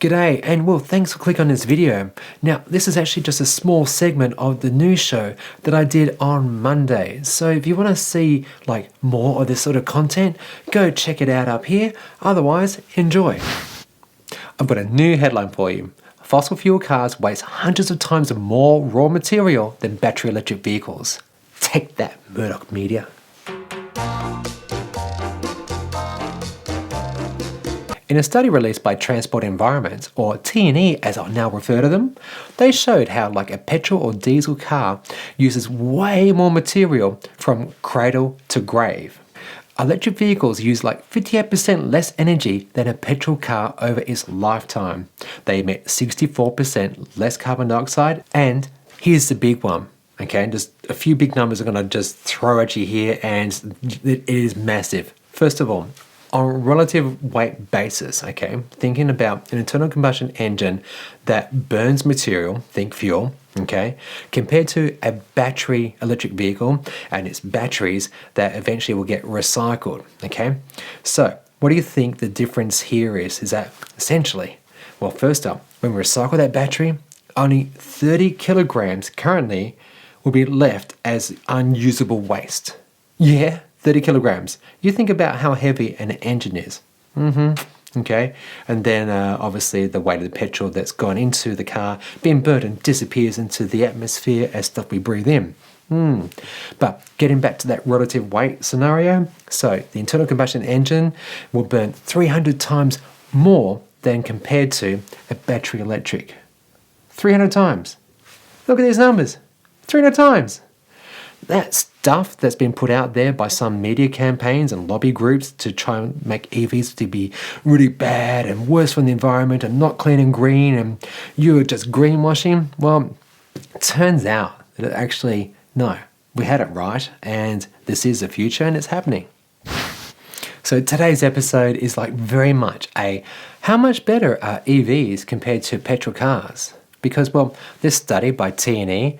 G'day, and well, thanks for clicking on this video. Now, this is actually just a small segment of the news show that I did on Monday. So if you want to see more of this sort of content, go check it out up here. Otherwise, enjoy. I've got a new headline for you. Fossil fuel cars waste hundreds of times more raw material than battery electric vehicles. Take that, Murdoch Media. In a study released by Transport Environment, or T&E as I'll now refer to them, they showed how a petrol or diesel car uses way more material from cradle to grave. Electric vehicles use 58% less energy than a petrol car over its lifetime. They emit 64% less carbon dioxide, and here's the big one. Okay, just a few big numbers I'm going to just throw at you here, and it is massive. First of all, on a relative weight basis, okay, thinking about an internal combustion engine that burns material, think fuel, okay, compared to a battery electric vehicle and its batteries that eventually will get recycled, okay? So what do you think the difference here is? Is that essentially, well, first up, when we recycle that battery, only 30 kilograms currently will be left as unusable waste. Yeah, 30 kilograms. You think about how heavy an engine is. Okay, and then obviously the weight of the petrol that's gone into the car being burnt and disappears into the atmosphere as stuff we breathe in. But getting back to that relative weight scenario, so the internal combustion engine will burn 300 times more than compared to a battery electric. 300 times. Look at these numbers. 300 times. That stuff that's been put out there by some media campaigns and lobby groups to try and make EVs to be really bad and worse for the environment and not clean and green and you're just greenwashing, well, it turns out that actually, no, we had it right and this is the future and it's happening. So today's episode is very much a how much better are EVs compared to petrol cars? Because, well, this study by T&E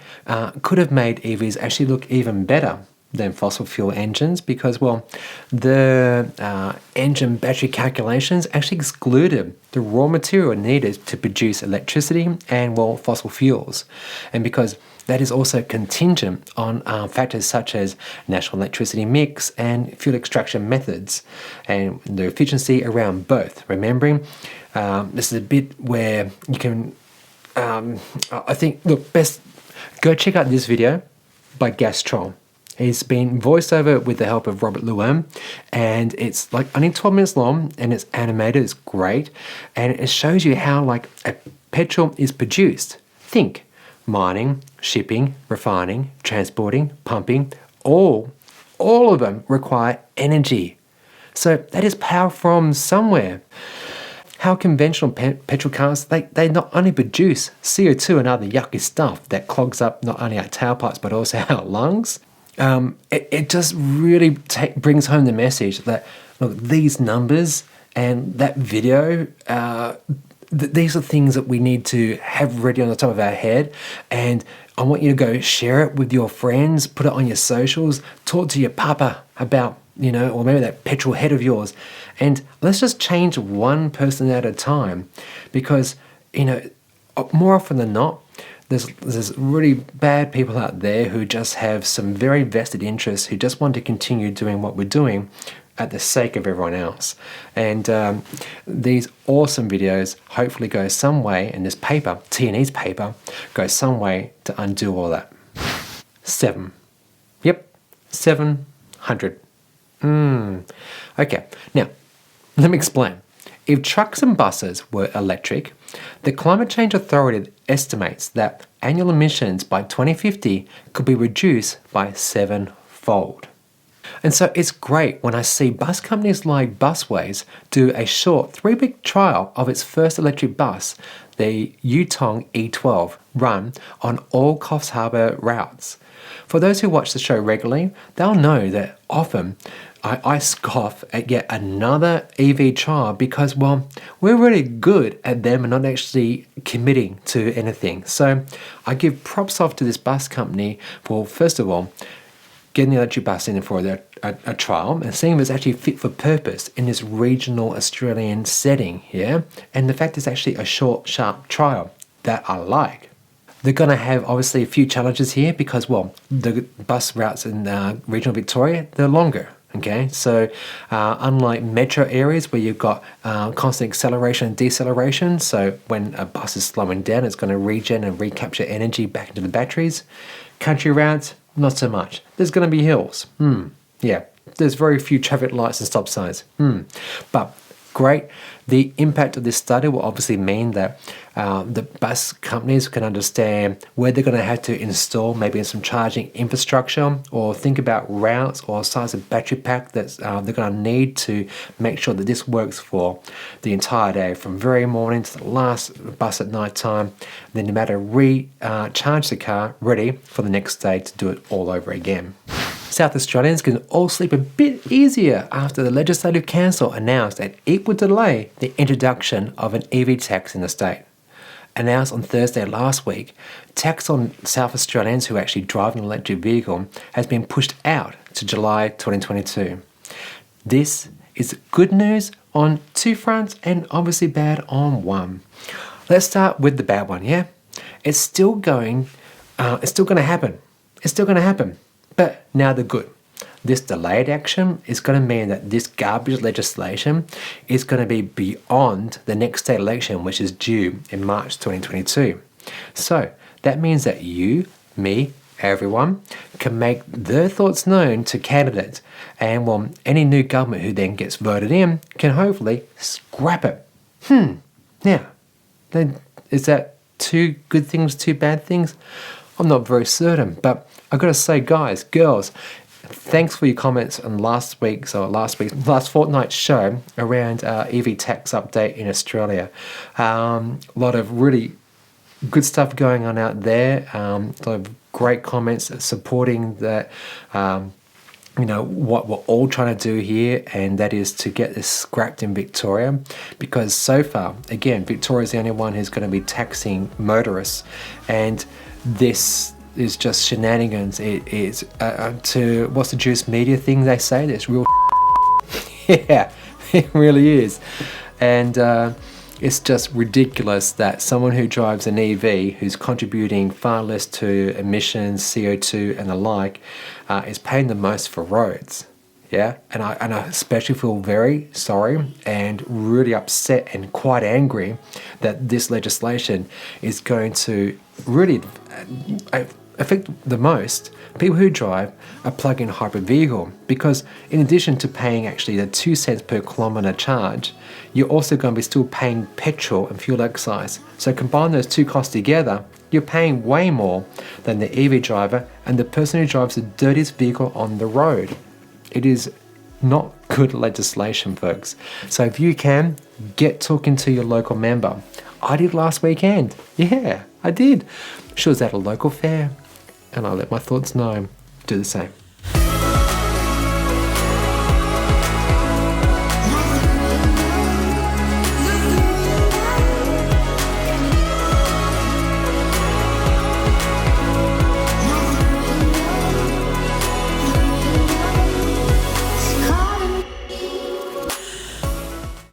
could have made EVs actually look even better than fossil fuel engines because, well, the engine battery calculations actually excluded the raw material needed to produce electricity and, well, fossil fuels. And because that is also contingent on factors such as national electricity mix and fuel extraction methods and the efficiency around both. Remembering, this is a bit where you can I think, look, best go check out this video by Petrol. It's been voiced over with the help of Robert Llewellyn, and it's only 12 minutes long, and it's animated, it's great, and it shows you how a petrol is produced. Think mining, shipping, refining, transporting, pumping, all of them require energy. So that is power from somewhere. How conventional petrol cars, they not only produce CO2 and other yucky stuff that clogs up not only our tailpipes but also our lungs. It just really brings home the message that, look, these numbers and that video, these are things that we need to have ready on the top of our head. And I want you to go share it with your friends, put it on your socials, talk to your papa about, or maybe that petrol head of yours. And let's just change one person at a time because, more often than not, there's really bad people out there who just have some very vested interests who just want to continue doing what we're doing at the sake of everyone else. And these awesome videos hopefully go some way, and this paper, T&E's paper, goes some way to undo all that. 7. Yep, 700. Okay, now, let me explain. If trucks and buses were electric, the Climate Change Authority estimates that annual emissions by 2050 could be reduced by 7-fold. And so it's great when I see bus companies like Busways do a short 3-week trial of its first electric bus, the Yutong E12, run on all Coffs Harbour routes. For those who watch the show regularly, they'll know that often I scoff at yet another EV trial because, well, we're really good at them and not actually committing to anything. So I give props off to this bus company for, first of all, getting the electric bus in for a trial and seeing if it's actually fit for purpose in this regional Australian setting here. And the fact it's actually a short, sharp trial that I like. They're going to have obviously a few challenges here because, well, the bus routes in regional Victoria, they're longer. Okay, so unlike metro areas where you've got constant acceleration and deceleration, so when a bus is slowing down, it's going to regen and recapture energy back into the batteries. Country routes, not so much. There's going to be hills. Yeah, there's very few traffic lights and stop signs. But great. The impact of this study will obviously mean that the bus companies can understand where they're going to have to install maybe some charging infrastructure, or think about routes or size of battery pack that they're going to need to make sure that this works for the entire day, from very morning to the last bus at night time. Then no matter recharge the car ready for the next day to do it all over again. South Australians can all sleep a bit easier after the Legislative Council announced that it would delay the introduction of an EV tax in the state. Announced on Thursday last week, tax on South Australians who actually drive an electric vehicle has been pushed out to July 2022. This is good news on two fronts and obviously bad on one. Let's start with the bad one, yeah? It's still going to happen. It's still going to happen. But now the good. This delayed action is going to mean that this garbage legislation is going to be beyond the next state election, which is due in March 2022. So that means that you, me, everyone can make their thoughts known to candidates, and well, any new government who then gets voted in can hopefully scrap it. Now, then is that two good things, two bad things? I'm not very certain, but I've got to say, guys, girls, thanks for your comments on last fortnight's show around EV tax update in Australia. A lot of really good stuff going on out there. A lot of great comments supporting that. What we're all trying to do here, and that is to get this scrapped in Victoria, because so far, again, Victoria is the only one who's going to be taxing motorists, and this is just shenanigans. It is to what's the juice media thing they say? That's real. Yeah, it really is, and it's just ridiculous that someone who drives an EV, who's contributing far less to emissions, CO2, and the like, is paying the most for roads. Yeah, and I especially feel very sorry and really upset and quite angry that this legislation is going to really affect the most people who drive a plug-in hybrid vehicle, because in addition to paying actually the 2 cents per kilometre charge, you're also going to be still paying petrol and fuel excise. So combine those two costs together, you're paying way more than the EV driver and the person who drives the dirtiest vehicle on the road. It is not good legislation, folks. So if you can, get talking to your local member. I did last weekend. Yeah, I did. She was at a local fair, and I let my thoughts know. Do the same.